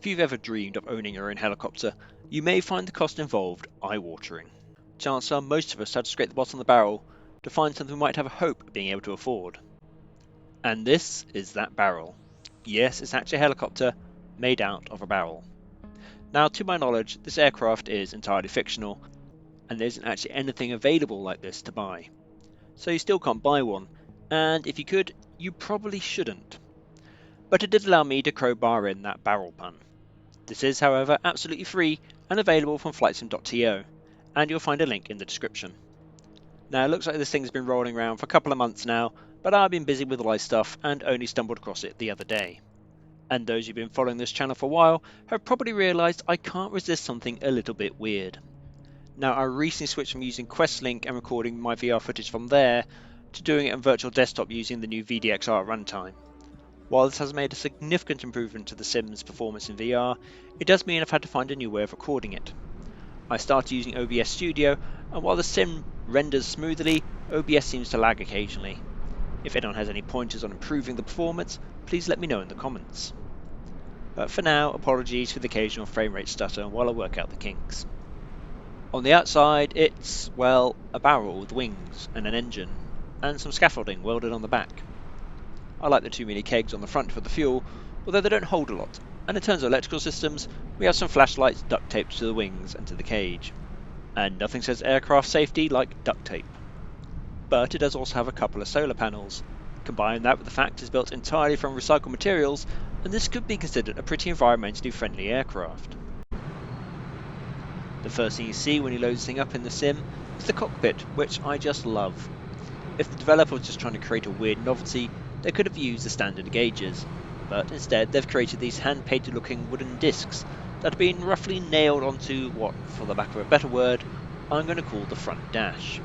If you've ever dreamed of owning your own helicopter, you may find the cost involved eye-watering. Chances are most of us had to scrape the bottom of the barrel to find something we might have a hope of being able to afford. And this is that barrel. Yes, it's actually a helicopter made out of a barrel. Now, to my knowledge, this aircraft is entirely fictional, and there isn't actually anything available like this to buy. So you still can't buy one, and if you could, you probably shouldn't. But it did allow me to crowbar in that barrel pun. This is, however, absolutely free and available from flightsim.to, and you'll find a link in the description. Now, it looks like this thing's been rolling around for a couple of months now, but I've been busy with live stuff and only stumbled across it the other day. And those who've been following this channel for a while have probably realised I can't resist something a little bit weird. Now, I recently switched from using Questlink and recording my VR footage from there to doing it on virtual desktop using the new VDXR runtime. While this has made a significant improvement to the sim's performance in VR, it does mean I've had to find a new way of recording it. I started using OBS Studio, and while the sim renders smoothly, OBS seems to lag occasionally. If anyone has any pointers on improving the performance, please let me know in the comments. But for now, apologies for the occasional frame rate stutter while I work out the kinks. On the outside, it's, well, a barrel with wings and an engine, and some scaffolding welded on the back. I like the 2 mini kegs on the front for the fuel, although they don't hold a lot, and in terms of electrical systems, we have some flashlights duct taped to the wings and to the cage. And nothing says aircraft safety like duct tape. But it does also have a couple of solar panels. Combine that with the fact it's built entirely from recycled materials, and this could be considered a pretty environmentally friendly aircraft. The first thing you see when you load this thing up in the sim is the cockpit, which I just love. If the developer was just trying to create a weird novelty, they could have used the standard gauges, but instead they've created these hand-painted looking wooden discs that have been roughly nailed onto what, for the lack of a better word, I'm going to call the front dash.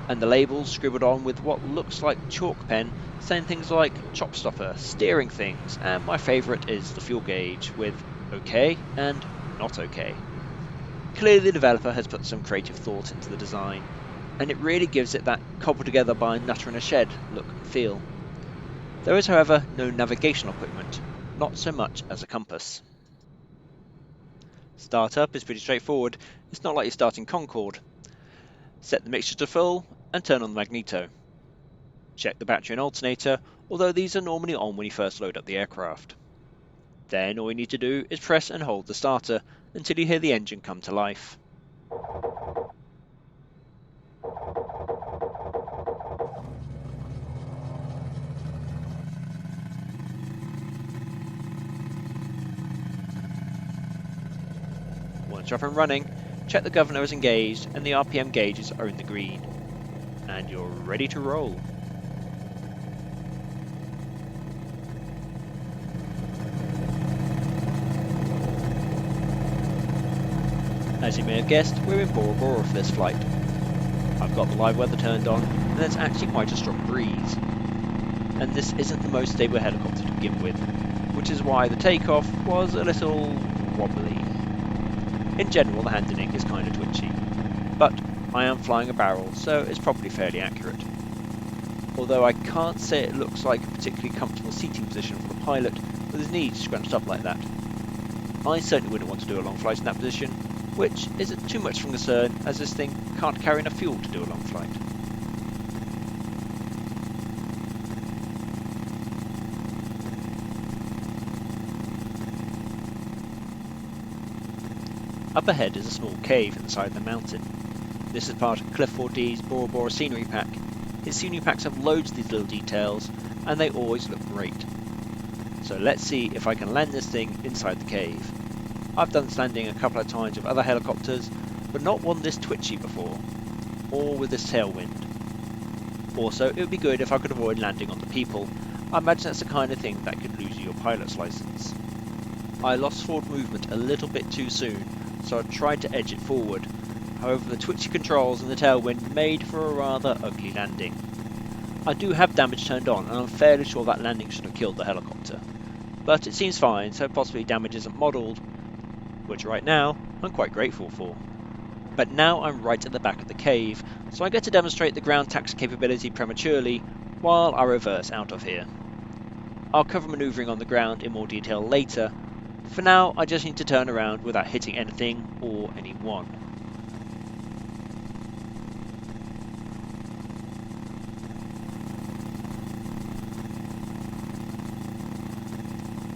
And the labels scribbled on with what looks like chalk pen, saying things like chop stopper, steering things, and my favourite is the fuel gauge with OK and not OK. Clearly the developer has put some creative thought into the design, and it really gives it that cobbled together by a nutter in a shed look and feel. There is, however, no navigational equipment, not so much as a compass. Startup is pretty straightforward. It's not like you're starting Concorde. Set the mixture to full and turn on the magneto. Check the battery and alternator, although these are normally on when you first load up the aircraft. Then all you need to do is press and hold the starter until you hear the engine come to life. Once you're up and running, check the governor is engaged and the RPM gauges are in the green. And you're ready to roll. As you may have guessed, we're in Bora Bora for this flight. I've got the live weather turned on, and there's actually quite a strong breeze. And this isn't the most stable helicopter to begin with, which is why the takeoff was a little wobbly. In general, the handling is kind of twitchy, but I am flying a barrel, so it's probably fairly accurate. Although I can't say it looks like a particularly comfortable seating position for the pilot with his knees scrunched up like that. I certainly wouldn't want to do a long flight in that position, which isn't too much of a concern as this thing can't carry enough fuel to do a long flight. Up ahead is a small cave inside the mountain. This is part of Cliff 4D's Bora Bora scenery pack. His scenery packs have loads of these little details, and they always look great. So let's see if I can land this thing inside the cave. I've done this landing a couple of times with other helicopters, but not one this twitchy before, or with this tailwind. Also, it would be good if I could avoid landing on the people. I imagine that's the kind of thing that could lose you your pilot's license. I lost forward movement a little bit too soon, so I tried to edge it forward. However, the twitchy controls and the tailwind made for a rather ugly landing. I do have damage turned on, and I'm fairly sure that landing should have killed the helicopter. But it seems fine, so possibly damage isn't modelled, which right now I'm quite grateful for. But now I'm right at the back of the cave, so I get to demonstrate the ground taxi capability prematurely while I reverse out of here. I'll cover manoeuvring on the ground in more detail later, For now, I just need to turn around without hitting anything or anyone.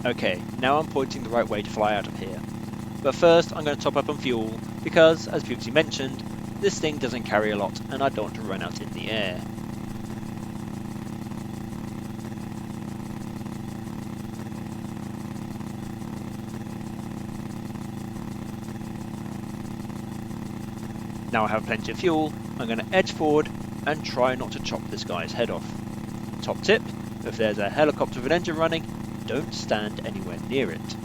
Okay, now I'm pointing the right way to fly out of here. But first I'm going to top up on fuel because, as previously mentioned, this thing doesn't carry a lot and I don't want to run out in the air. Now I have plenty of fuel, I'm going to edge forward and try not to chop this guy's head off. Top tip, if there's a helicopter with an engine running, don't stand anywhere near it.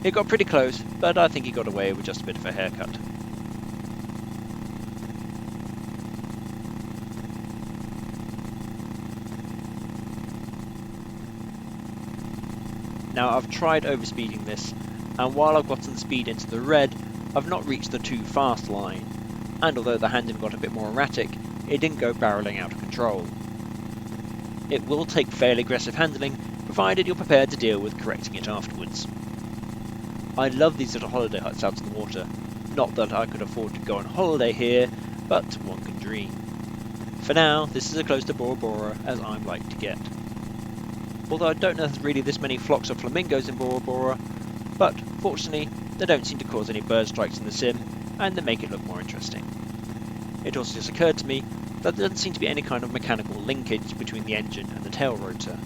It got pretty close, but I think he got away with just a bit of a haircut. Now I've tried overspeeding this, and while I've gotten speed into the red, I've not reached the too fast line, and although the handling got a bit more erratic, it didn't go barrelling out of control. It will take fairly aggressive handling, provided you're prepared to deal with correcting it afterwards. I love these little holiday huts out in the water, not that I could afford to go on holiday here, but one can dream. For now, this is as close to Bora Bora as I'm like to get. Although I don't know if there's really this many flocks of flamingos in Bora Bora, but fortunately they don't seem to cause any bird strikes in the sim, and they make it look more interesting. It also just occurred to me that there doesn't seem to be any kind of mechanical linkage between the engine and the tail rotor.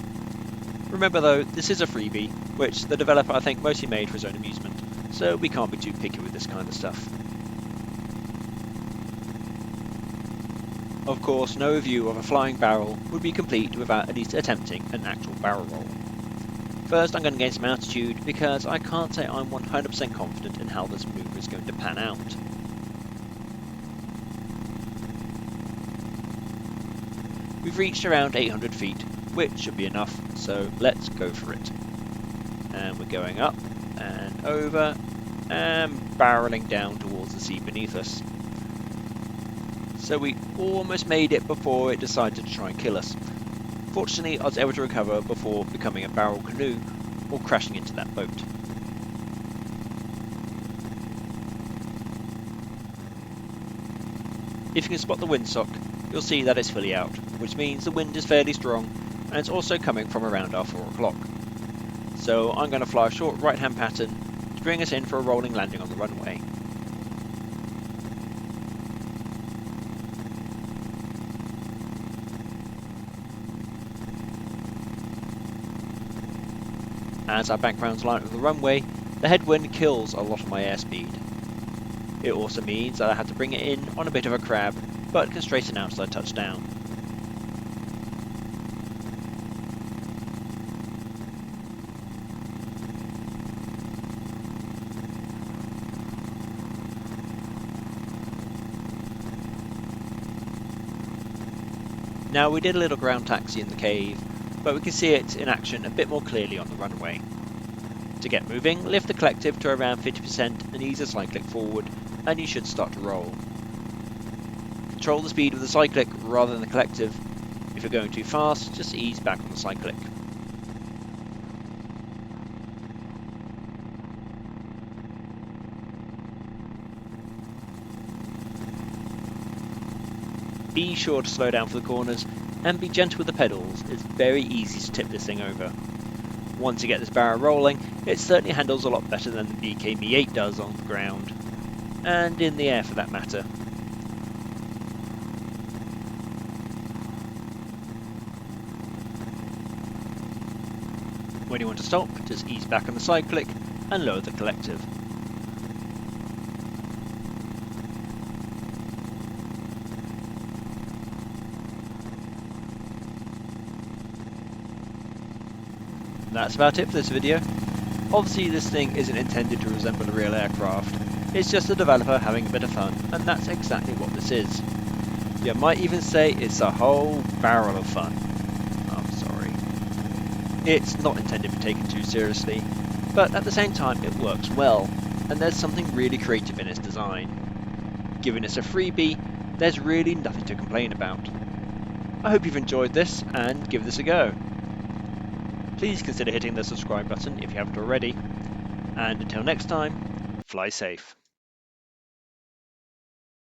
Remember though, this is a freebie, which the developer I think mostly made for his own amusement, so we can't be too picky with this kind of stuff. Of course, no review of a flying barrel would be complete without at least attempting an actual barrel roll. First I'm going to gain some altitude because I can't say I'm 100% confident in how this manoeuvre is going to pan out. We've reached around 800 feet, which should be enough, so let's go for it. And we're going up and over and barreling down towards the sea beneath us. So we almost made it before it decided to try and kill us. Fortunately, I was able to recover before becoming a barrel canoe or crashing into that boat. If you can spot the windsock, you'll see that it's fully out, which means the wind is fairly strong and it's also coming from around our 4 o'clock. So I'm going to fly a short right-hand pattern to bring us in for a rolling landing on the runway. As I bank round the line of the runway, the headwind kills a lot of my airspeed. It also means that I had to bring it in on a bit of a crab, but can straighten out as I touch down. Now we did a little ground taxi in the cave, but we can see it in action a bit more clearly on the runway. To get moving, lift the collective to around 50% and ease the cyclic forward, and you should start to roll. Control the speed of the cyclic rather than the collective. If you're going too fast, just ease back on the cyclic. Be sure to slow down for the corners and be gentle with the pedals. It's very easy to tip this thing over. Once you get this barrel rolling, it certainly handles a lot better than the BKB-8 does on the ground, and in the air for that matter. When you want to stop, just ease back on the cyclic and lower the collective. That's about it for this video. Obviously this thing isn't intended to resemble a real aircraft, it's just a developer having a bit of fun, and that's exactly what this is. You might even say it's a whole barrel of fun. I'm sorry. It's not intended to be taken too seriously, but at the same time it works well. and there's something really creative in its design. Given it's a freebie, there's really nothing to complain about. I hope you've enjoyed this and give this a go. Please consider hitting the subscribe button if you haven't already, and until next time, fly safe.